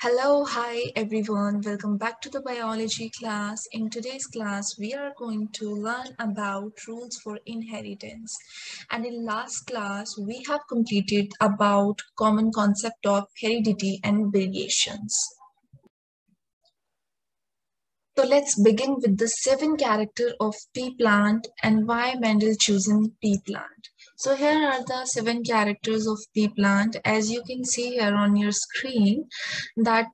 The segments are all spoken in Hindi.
Hello, hi everyone. Welcome back to the biology class. In today's class, we are going to learn about rules for inheritance. And in last class, we have completed about common concept of heredity and variations. So let's begin with the 7 character of pea plant and why Mendel chosen pea plant. So here are the 7 characters of pea plant. As you can see here on your screen, that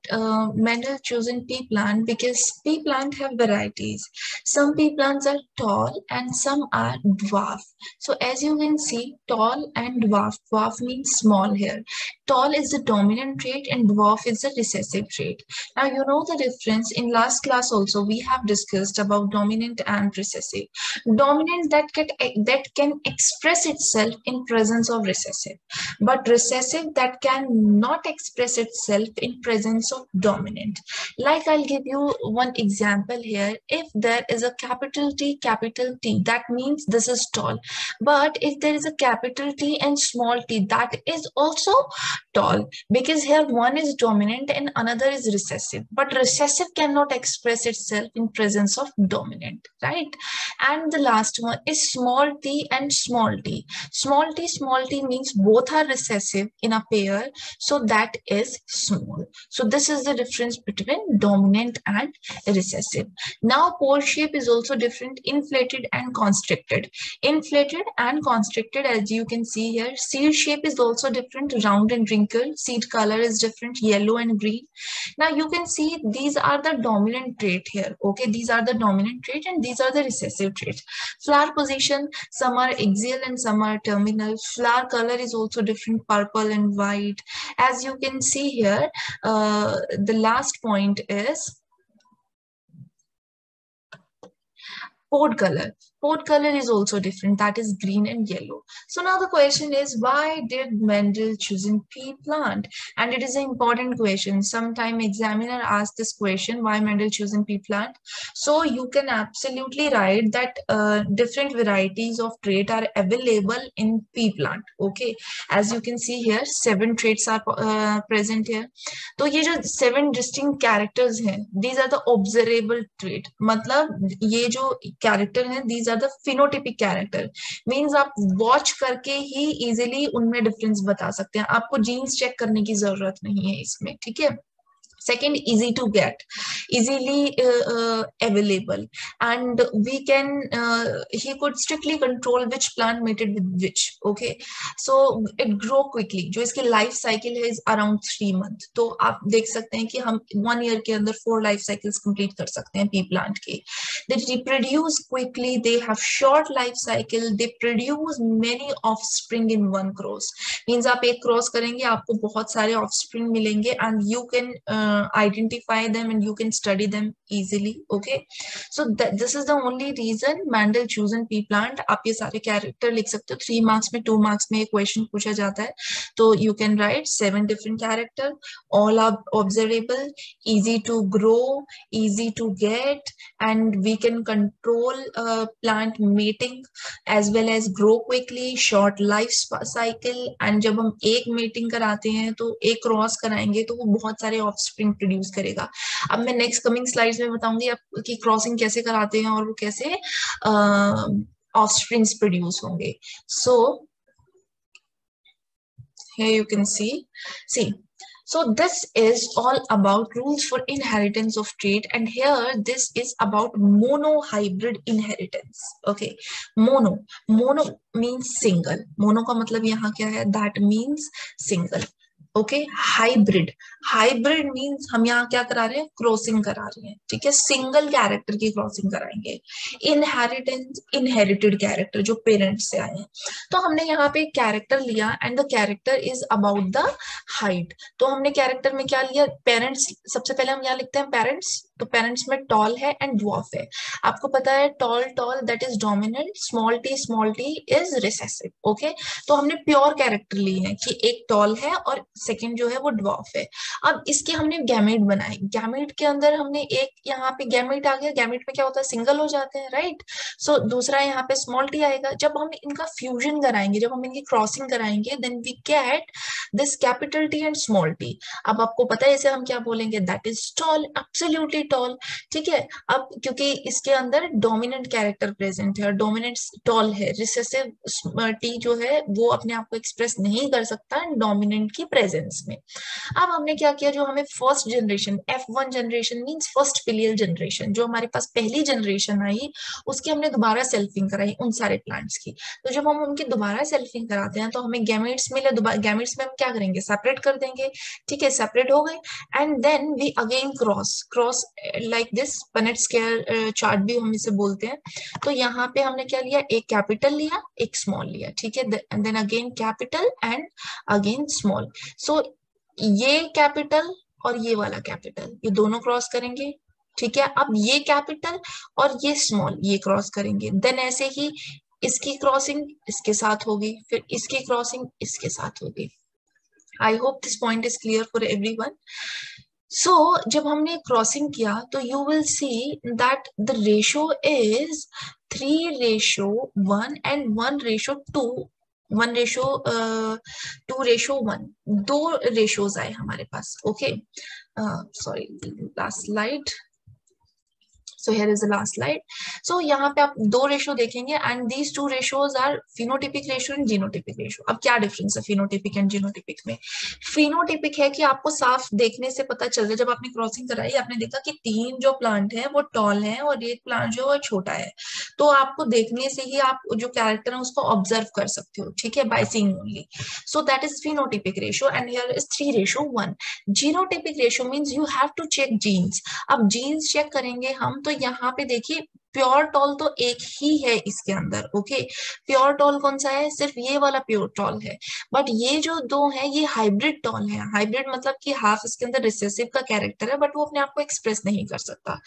Mendel chosen pea plant because pea plant have varieties. Some pea plants are tall and some are dwarf. So as you can see, tall and dwarf. Dwarf means small here. Tall is the dominant trait and dwarf is the recessive trait. Now you know the difference. In last class also we have discussed about dominant and recessive. Dominant that can express itself in presence of recessive, but recessive that can not express itself in presence of dominant. Like I'll give you one example here. If there is a capital T, that means this is tall. But if there is a capital T and small t, that is also tall, because here one is dominant and another is recessive, but recessive cannot express itself in presence of dominant, right? And the last one is small t and small t. Small t means both are recessive in a pair, so that is small. So this is the difference between dominant and recessive. Now pore shape is also different, inflated and constricted. Inflated and constricted, as you can see here. Seed shape is also different, round and wrinkled. Seed color is different, yellow and green. Now you can see these are the dominant trait here. Okay, these are the dominant trait and these are the recessive traits. Flower position, some are axial and some are terminal. Flower color is also different, purple and white. As you can see here, the last point is pod color. Pod color is also different, that is green and yellow. So now the question is, why did Mendel choosing pea plant? And it is an important question. Sometime examiner asked this question, why Mendel choosing pea plant? So you can absolutely write that different varieties of trait are available in pea plant. Okay, as you can see here, 7 traits are present here. तो ये जो 7 distinct characters हैं, these are the observable trait. मतलब ये जो character हैं, these are the phenotypic character. Means आप watch करके ही easily उनमें difference बता सकते हैं. आपको genes check करने की जरूरत नहीं है इसमें, ठीक है? Second, easy to get, easily available, and we can he could strictly control which plant mated with which. Okay, so it grow quickly. जो इसकी life cycle है is around 3 months. तो आप देख सकते हैं कि हम 1 year के अंदर 4 life cycles complete कर सकते हैं pea plant के. They reproduce quickly. They have short life cycle. They produce many offspring in one cross. Means आप एक cross करेंगे आपको बहुत सारे offspring मिलेंगे and you can identify them and you can study them easily. Okay, so this is the only reason Mendel chosen pea plant. आप ये सारे character लिख सकते हो. 3 marks में 2 marks में ये question पूछा जाता है, तो you can write 7 different character. All are observable, easy to grow, easy to get, and we can control plant mating as well as grow quickly, short life cycle. And जब हम एक mating कराते हैं तो एक cross कराएंगे तो वो बहुत सारे offspring प्रोड्यूस करेगा. अब मैं नेक्स्ट कमिंग स्लाइड्स में बताऊंगी आप कि क्रॉसिंग कैसे कराते हैं और वो कैसे ऑफस्प्रिंग्स प्रोड्यूस होंगे. सो here you can see, so this is all about rules for inheritance of trait, and here this is about monohybrid inheritance. Okay, mono means single. Mono का मतलब यहाँ क्या है? That means single. Okay, hybrid means हम यहाँ क्या करा रहे हैं? क्रॉसिंग करा रहे हैं, ठीक है? सिंगल कैरेक्टर की क्रॉसिंग कराएंगे. इनहेरिटेड कैरेक्टर जो पेरेंट्स से आए हैं. तो हमने यहाँ पे एक कैरेक्टर लिया and the character is about the height. तो हमने कैरेक्टर में क्या लिया? पेरेंट्स. सबसे पहले हम यहाँ लिखते हैं पेरेंट्स. तो पेरेंट्स में टॉल है एंड ड्वार्फ है। आपको पता है toll toll that is dominant, small T is recessive. Okay, तो हमने प्योर कैरेक्टर लिए हैं कि एक टॉल है और सेकंड जो है वो ड्वार्फ है। अब इसके हमने गैमेट बनाए, गैमेट के अंदर हमने एक यहाँ पे गैमेट आ गया, गैमेट में क्या होता है सिंगल हो जाते हैं, राइट। सो दूसरा यहाँ पे स्मॉल टी आएगा। जब हम इनका फ्यूजन कराएंगे, जब हम इनकी क्रॉसिंग कराएंगे, then we get this capital T and small T. अब आपको पता है इसे हम क्या बोलेंगे, that is tall, absolutely tall. ठीक है, अब क्योंकि इसके अंदर डोमिनेंट कैरेक्टर प्रेजेंट है और डोमिनेंट टॉल है, रिसेसिव टी जो है वो अपने आप को एक्सप्रेस नहीं कर सकता डोमिनेंट की प्रेजेंस में। अब हमने क्या किया, जो हमें first generation F1 generation means first filial generation, जो हमारे पास पहली जनरेशन आई, उसकी हमने दोबारा सेल्फिंग कराई उन सारे प्लांट्स की। तो जब हम उनकी दोबारा सेल्फिंग कराते हैं तो हमें गैमेट्स मिले, गैमेट्स में हम क्या करेंगे, सेपरेट कर देंगे। ठीक है, सेपरेट हो गए and then we again cross cross like this, Punnett square chart भी हम इसे बोलते हैं। तो यहाँ पे हमने क्या लिया, एक कैपिटल लिया एक स्मॉल लिया। ठीक है, then again capital and again small. So ये कैपिटल और ये वाला कैपिटल, ये दोनों क्रॉस करेंगे। ठीक है, अब ये कैपिटल और ये स्मॉल ये क्रॉस करेंगे, देन ऐसे ही इसकी क्रॉसिंग इसके साथ होगी, फिर इसकी क्रॉसिंग इसके साथ होगी। I hope this point is clear for everyone. So जब हमने क्रॉसिंग किया तो you will see that the ratio is 3:1 and 1:2, 1:2:1, दो रेशोज आए हमारे पास। Okay, sorry, last slide. So here is the last slide. So यहाँ पे आप दो रेशो देखेंगे and these two ratios are phenotypic ratio and genotypic ratio. अब क्या डिफरेंस है phenotypic and genotypic में? phenotypic है कि आपको साफ देखने से पता चल रहा है, जब आपने क्रॉसिंग कराई आपने देखा कि 3 जो प्लांट है वो टॉल है और एक प्लांट जो है छोटा है, तो आपको देखने से ही आप जो कैरेक्टर है उसको ऑब्जर्व कर सकते हो। ठीक है, by seeing only. So that is phenotypic ratio and here is 3:1. Genotypic ratio means you have to check genes. अब जीन्स चेक करेंगे हम, तो यहाँ पे देखिए प्योर टॉल तो एक ही है इसके अंदर। ओके, प्योर टॉल कौन सा है, सिर्फ ये वाला प्योर टॉल है, बट ये जो दो है ये हाइब्रिड टॉल है। हाइब्रिड मतलब कि हाफ इसके अंदर रिसेसिव का कैरेक्टर है बट वो अपने आप को एक्सप्रेस नहीं कर सकता।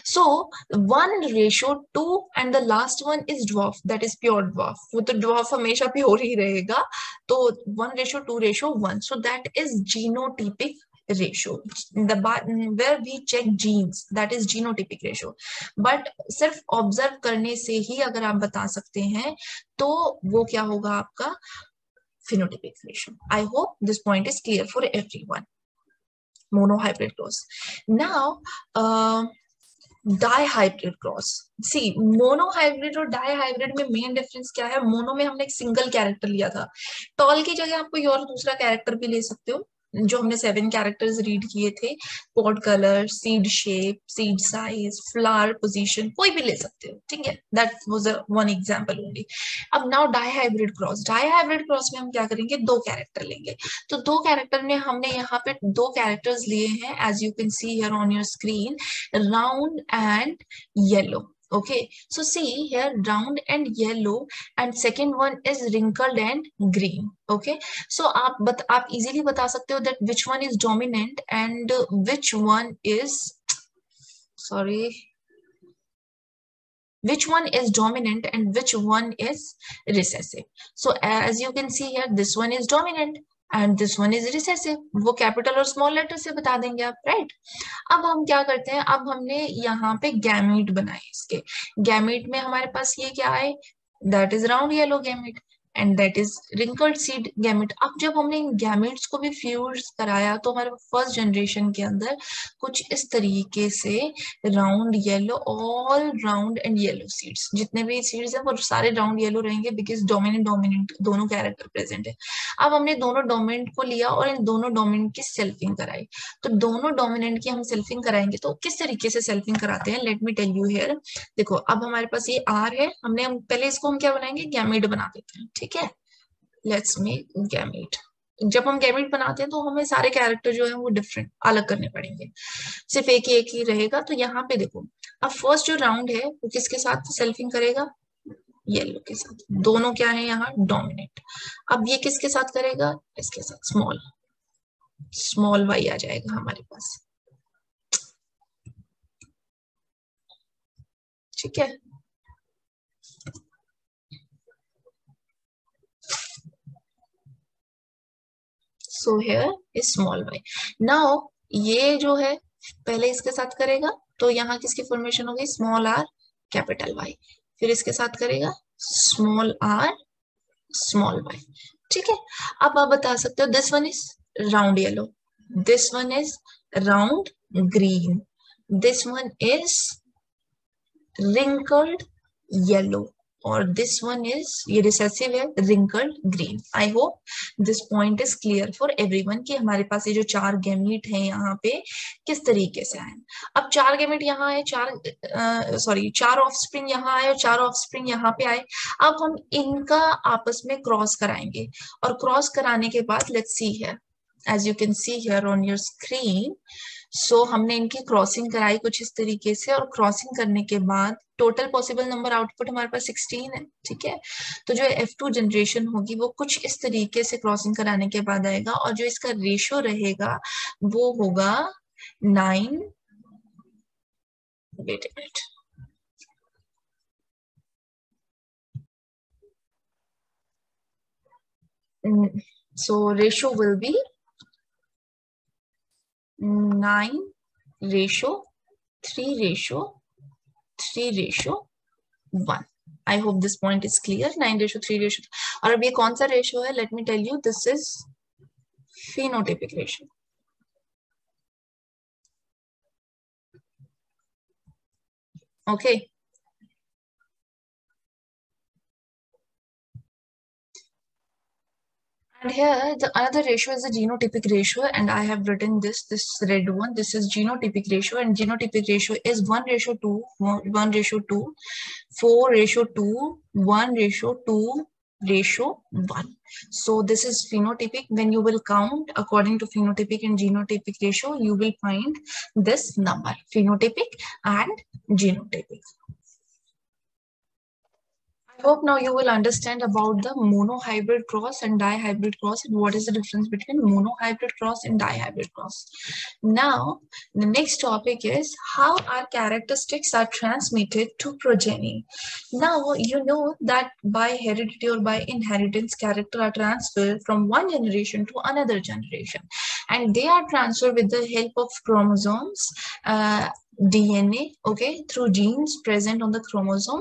सो 1:2 and the last one is dwarf, that is pure dwarf. वो तो ड्वार्फ हमेशा प्योर ही रहेगा, तो 1:2:1, so that is genotypic ratio, where we check genes, that is genotypic ratio. But सिर्फ ऑब्जर्व करने से ही अगर आप बता सकते हैं तो वो क्या होगा आपका phenotypic ratio. I hope this point is clear for everyone. Monohybrid cross. Now dihybrid cross. See, monohybrid और डाईहाइब्रिड में मेन डिफरेंस क्या है, मोनो में हमने एक सिंगल कैरेक्टर लिया था, टॉल की जगह आप कोई और दूसरा कैरेक्टर भी ले सकते हो, जो हमने 7 कैरेक्टर्स रीड किए थे, pod colour, seed shape, seed size, flower position, कोई भी ले सकते हो। ठीक है, that was one example only. अब now dihybrid cross, dihybrid cross में हम क्या करेंगे, दो कैरेक्टर लेंगे। तो दो कैरेक्टर में हमने यहाँ पे दो कैरेक्टर्स लिए हैं, as you can see here on your screen, round and yellow. Okay, so see here, round and yellow, and second one is wrinkled and green. Okay, so आप easily बता सकते हो that which one is dominant and which one is, sorry, which one is dominant and which one is recessive. So as you can see here, this one is dominant and this one is recessive. वो कैपिटल और स्मॉल लेटर से बता देंगे आप, राइट। अब हम क्या करते हैं, अब हमने यहाँ पे गैमेट बनाए इसके, गैमेट में हमारे पास ये क्या है, that is round yellow gamete and that is wrinkled seed gamete. अब जब हमने इन गैमेट्स को भी फ्यूज कराया तो हमारे फर्स्ट जनरेशन के अंदर कुछ इस तरीके से round yellow, all round and yellow seeds, जितने भी सीड्स हैं वो सारे राउंड येलो रहेंगे बिकॉज डोमिनेंट दोनों कैरेक्टर प्रेजेंट है। अब हमने दोनों डोमिनेंट को लिया और इन दोनों डोमिनेंट की सेल्फिंग कराई। तो दोनों डोमिनेंट की हम सेल्फिंग कराएंगे तो किस तरीके से सेल्फिंग कराते हैं, let me tell you here. देखो अब हमारे पास ये आर है, हमने पहले इसको हम क्या बनाएंगे, गैमेट बना देते हैं। ठीक है, लेट्स मेक गैमेट। जब हम गैमेट बनाते हैं तो हमें सारे कैरेक्टर जो है वो डिफरेंट अलग करने पड़ेंगे, सिर्फ एक ही रहेगा। तो यहाँ पे देखो, अब फर्स्ट जो राउंड है वो किसके साथ सेल्फिंग करेगा, येलो के साथ, दोनों क्या है यहाँ डोमिनेंट। अब ये किसके साथ करेगा, इसके साथ, स्मॉल वाई आ जाएगा हमारे पास। ठीक है। So here is small y। Now ये जो है पहले इसके साथ करेगा तो यहाँ किसकी फॉर्मेशन होगी, स्मॉल r कैपिटल Y, फिर इसके साथ करेगा स्मॉल r स्मॉल y। ठीक है। अब आप बता सकते हो this one is round yellow, this one is round green, this one is wrinkled yellow और this one is, ये recessive है, wrinkled green। I hope this point is clear for everyone कि हमारे पास ये जो 4 गैमीट हैं यहाँ पे किस तरीके से आए। अब 4 गैमीट यहाँ आए, 4 ऑफस्प्रिंग यहाँ आए और 4 ऑफस्प्रिंग यहाँ पे आए। अब हम इनका आपस में क्रॉस कराएंगे और क्रॉस कराने के बाद let's see here, as you can see here on your screen, सो हमने इनकी क्रॉसिंग कराई कुछ इस तरीके से और क्रॉसिंग करने के बाद टोटल पॉसिबल नंबर आउटपुट हमारे पास 16 है। ठीक है। तो जो F2 जनरेशन होगी वो कुछ इस तरीके से क्रॉसिंग कराने के बाद आएगा और जो इसका रेशियो रहेगा वो होगा 9, wait a minute, so ratio will be 9 ratio 3 ratio 3 ratio 1। I hope this point is clear। 9 ratio 3 ratio। और अब ये कौन सा रेशियो है, let me tell you, this is phenotypic ratio। okay। And here the another ratio is the genotypic ratio, and I have written this red one. This is genotypic ratio, and genotypic ratio is 1:2, 1:2, 4:2, 1:2, ratio 1। So this is phenotypic. When you will count according to phenotypic and genotypic ratio, you will find this number, phenotypic and genotypic। I hope now you will understand about the monohybrid cross and dihybrid cross and what is the difference between monohybrid cross and dihybrid cross. Now, the next topic is how our characteristics are transmitted to progeny. Now, you know that by heredity or by inheritance, character are transferred from one generation to another generation, and they are transferred with the help of chromosomes, DNA, okay, through genes present on the chromosome.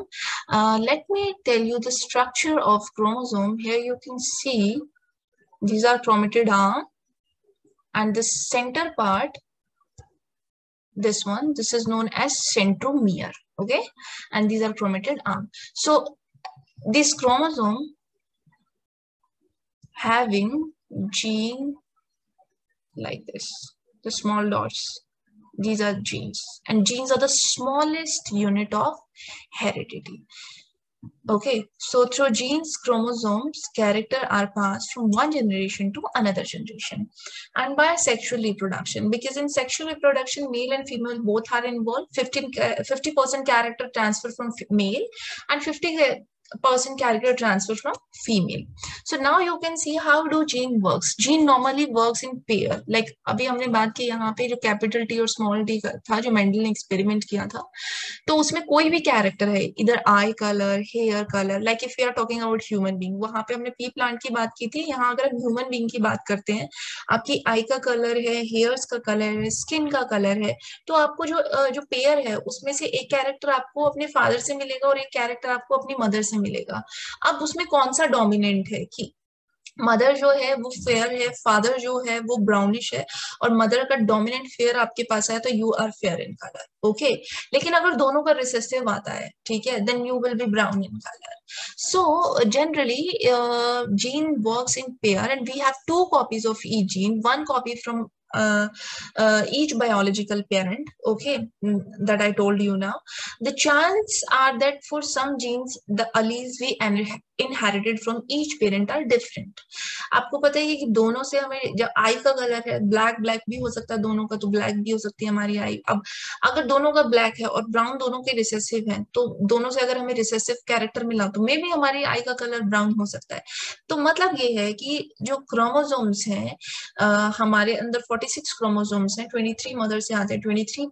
Let me tell you the structure of chromosome. Here you can see these are chromatid arm, and the center part, this one, this is known as centromere, okay, and these are chromatid arm. So this chromosome having gene like this, the small dots, these are genes, and genes are the smallest unit of heredity. Okay, so through genes, chromosomes, character are passed from one generation to another generation. And by sexual reproduction, because in sexual reproduction, male and female both are involved. 50% character transfer from male and 50% character transfer from female. So now you can see how do gene works. Gene normally works in pair. Like अभी हमने बात की यहाँ पे जो कैपिटल टी और स्मॉल टी था जो मेंडल ने एक्सपेरिमेंट किया था, तो उसमें कोई भी कैरेक्टर है, इधर eye colour, hair colour, like if we are talking about human being, वहां पे हमने पी प्लांट की बात की थी, यहाँ अगर हम ह्यूमन बीइंग की बात करते हैं, आपकी आई का कलर है, हेयर्स का कलर है, स्किन का कलर है, तो आपको जो पेयर है उसमें से एक कैरेक्टर आपको अपने फादर से मिलेगा और एक कैरेक्टर आपको अपनी मदर से मिलेगा। अब उसमें कौन सा डोमिनेंट है कि मदर जो है वो फेयर है, फादर जो है वो ब्राउनिश है, और मदर का डोमिनेंट फेयर आपके पास है तो you are fair in colour, okay. लेकिन अगर दोनों का रिसेसिव आता है, ठीक है, then you will be brown in colour. So generally gene works in pair and we have 2 copies of each gene, 1 copy from each biological parent, okay, that I told you now. The chance are that for some genes the alleles we inherited from each parent are different. आपको पता है कि दोनों से हमें, जब आई का कलर है ब्लैक, ब्लैक भी हो सकता है दोनों का, तो ब्लैक भी हो सकती है हमारी आई। अब अगर दोनों का ब्लैक है और ब्राउन दोनों के रिसेसिव है, तो दोनों से अगर हमें रिसेसिव कैरेक्टर मिला तो मे भी हमारी आई का कलर ब्राउन हो सकता है। तो मतलब ये है कि जो क्रोमोसोम्स हैं, हमारे अंदर 46 क्रोमोसोम्स हैं, 23 मदर से आते हैं, 23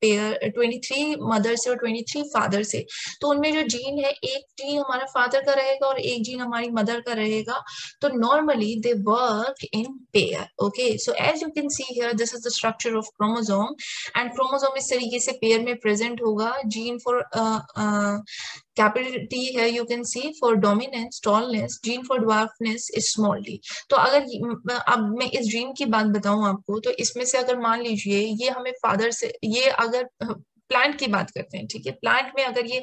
पेयर, 23 मदर से और 23 फादर से। तो उनमें जो जीन है, एक जीन हमारा फादर का रहेगा और एक जीन हमारी मदर का रहेगा। तो normally they work in pair. Okay, so as you can see here, this is the structure of chromosome, and chromosome इस तरीके से पेयर में प्रेजेंट होगा। जीन फॉर कैपिटल टी है, you can see, for dominance tallness, gene for dwarfness is small D. तो अगर अब मैं इस जीन की बात बताऊं आपको, तो इसमें से अगर मान लीजिए ये हमें फादर से, ये अगर प्लांट की बात करते हैं, ठीक है, प्लांट में अगर ये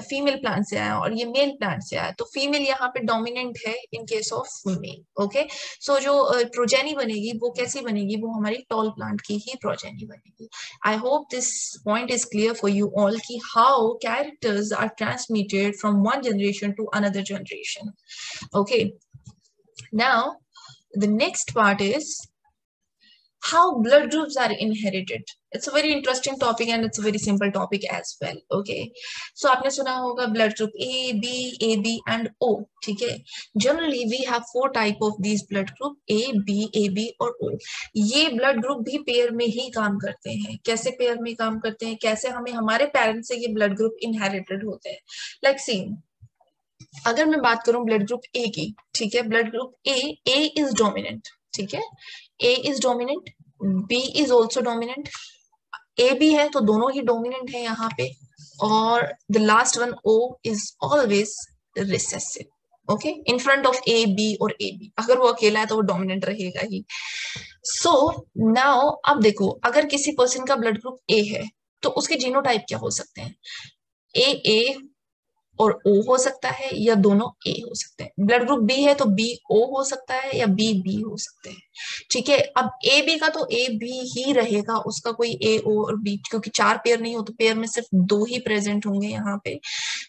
फीमेल प्लांट से आया और ये मेल प्लांट से आया, तो फीमेल यहाँ पे डोमिनेंट है in case of male. Okay, so जो प्रोजेनी बनेगी वो कैसी बनेगी, वो हमारी टॉल प्लांट की ही प्रोजेनी बनेगी। I hope this point is clear for you all कि how characters are transmitted from one generation to another generation. Okay, now the next part is how blood groups are inherited. It's a very interesting topic and it's a very simple topic as well. Okay, so आपने सुना होगा blood group A, B, AB and O. ठीक है, generally we have 4 type of these blood group, A, B, AB और O. ये blood group भी पेयर में ही काम करते हैं। कैसे पेयर में काम करते हैं, कैसे हमें हमारे पेरेंट्स से ये blood group inherited होते हैं। Like see, अगर मैं बात करूं ब्लड ग्रुप ए की, ठीक है, blood group A is dominant, ठीक है, A is dominant, B is also dominant, A B है तो दोनों ही डोमिनेंट है यहाँ पे, और the last one O is always recessive. Okay, in front of A B और ए बी, अगर वो अकेला है तो वो डोमिनेंट रहेगा ही। सो नाउ अब देखो, अगर किसी पर्सन का ब्लड ग्रुप ए है तो उसके जीनोटाइप क्या हो सकते हैं, ए और ओ हो सकता है या दोनों ए हो सकते हैं। ब्लड ग्रुप बी है तो बी ओ हो सकता है या बी बी हो सकते हैं। ठीक है, अब ए बी का तो ए बी ही रहेगा, उसका कोई ए ओ और बी, क्योंकि 4 पेयर नहीं हो तो पेयर में सिर्फ 2 ही प्रेजेंट होंगे यहाँ पे।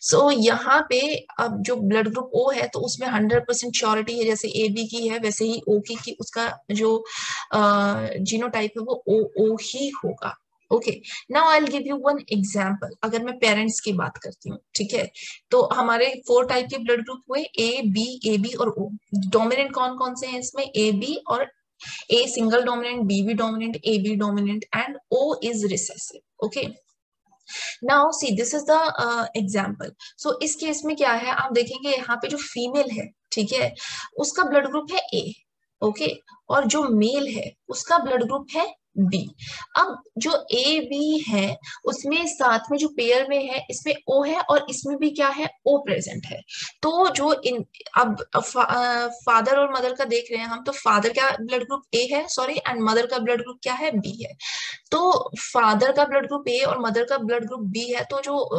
सो यहाँ पे अब जो ब्लड ग्रुप ओ है तो उसमें 100% श्योरिटी है, जैसे ए बी की है वैसे ही ओ की, कि उसका जो जीनोटाइप है वो ओ ओ ही होगा। Okay, now I will give you one example. अगर मैं पेरेंट्स की बात करती हूँ, ठीक है, तो हमारे 4 टाइप के ब्लड ग्रुप हुए, ए बी और ओ। डोमिनेंट कौन कौन से हैं इसमें, ए बी, और ए सिंगल डोमिनेंट, बी भी dominant, A B dominant and O is recessive. Okay, now see this is the example. So इस केस में क्या है, आप देखेंगे यहाँ पे जो फीमेल है, ठीक है, उसका ब्लड ग्रुप है ए। ओके, और जो मेल है उसका ब्लड ग्रुप है बी। अब जो ए बी है उसमें साथ में जो पेयर में है, इसमें ओ है और इसमें भी क्या है, ओ प्रेजेंट है। तो जो इन अब फादर और मदर का देख रहे हैं हम, तो फादर का ब्लड ग्रुप ए है, सॉरी, एंड मदर का ब्लड ग्रुप क्या है, बी है। तो फादर का ब्लड ग्रुप ए और मदर का ब्लड ग्रुप बी है, तो जो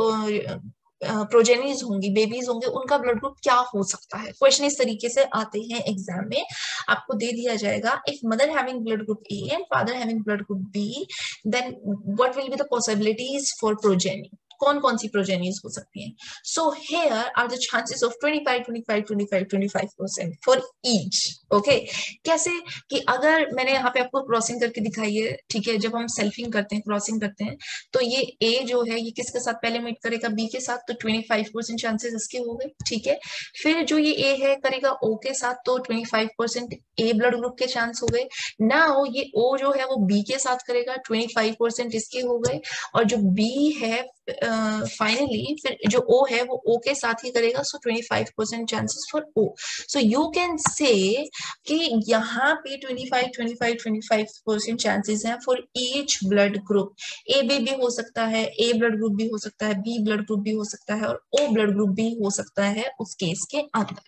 प्रोजेनीज होंगी, बेबीज होंगे, उनका ब्लड ग्रुप क्या हो सकता है। क्वेश्चन इस तरीके से आते हैं एग्जाम में, आपको दे दिया जाएगा, if mother having blood group A and father having blood group B, then what will be the possibilities for progeny, कौन कौन सी प्रोजेनीज हो सकती हैं। So here are the chances of 25 for each. Okay, कैसे, कि अगर मैंने यहाँ पे आपको क्रॉसिंग करके दिखाई है, ठीक है, जब हम सेल्फिंग करते हैं, क्रॉसिंग करते हैं, तो ये ए जो है ये किसके साथ पहले मीट करेगा, बी के साथ, तो 25% चांसेस इसके हो गए। ठीक है, फिर जो ये ए है करेगा ओ के साथ, तो 25% ए ब्लड ग्रुप के चांस हो गए। नाउ ये ओ जो है वो बी के साथ करेगा, 25% इसके हो गए, और जो बी है फाइनली फिर जो ओ है वो ओ के साथ ही करेगा, so 25% chances for O. So you can say कि यहाँ पे 25% चांसेस हैं for each blood group. A B भी हो सकता है, ए ब्लड ग्रुप भी हो सकता है, बी ब्लड ग्रुप भी हो सकता है, और ओ ब्लड ग्रुप भी हो सकता है उस केस के अंदर।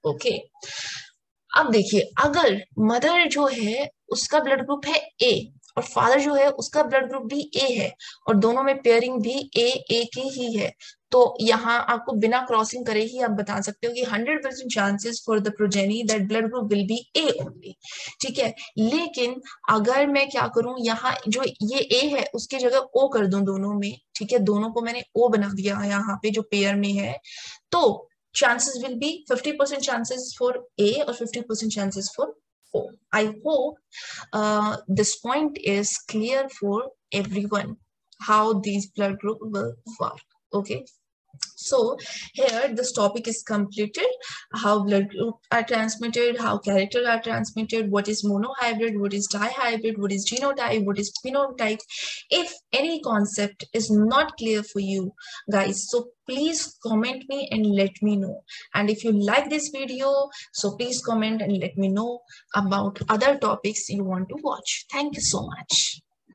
ओके, अब देखिए, अगर मदर जो है उसका ब्लड ग्रुप है ए और फादर जो है उसका ब्लड ग्रुप भी ए है, और दोनों में पेयरिंग भी ए की ही है, तो यहाँ आपको बिना क्रॉसिंग करे ही आप बता सकते हो कि 100% chances for the progeny that blood group will be A only. ठीक है, लेकिन अगर मैं क्या करूं, यहाँ जो ये ए है उसकी जगह ओ कर दूं दोनों में, ठीक है, दोनों को मैंने ओ बना दिया यहाँ पे जो पेयर में है, तो chances will be 50% chances for A or 50% chances for O. I hope this point is clear for everyone, how these blood group will work. Okay. So here this topic is completed. How blood group are transmitted, how character are transmitted, what is monohybrid, what is dihybrid, what is genotype, what is phenotype. If any concept is not clear for you guys, so please comment me and let me know. And if you like this video, so please comment and let me know about other topics you want to watch. Thank you so much.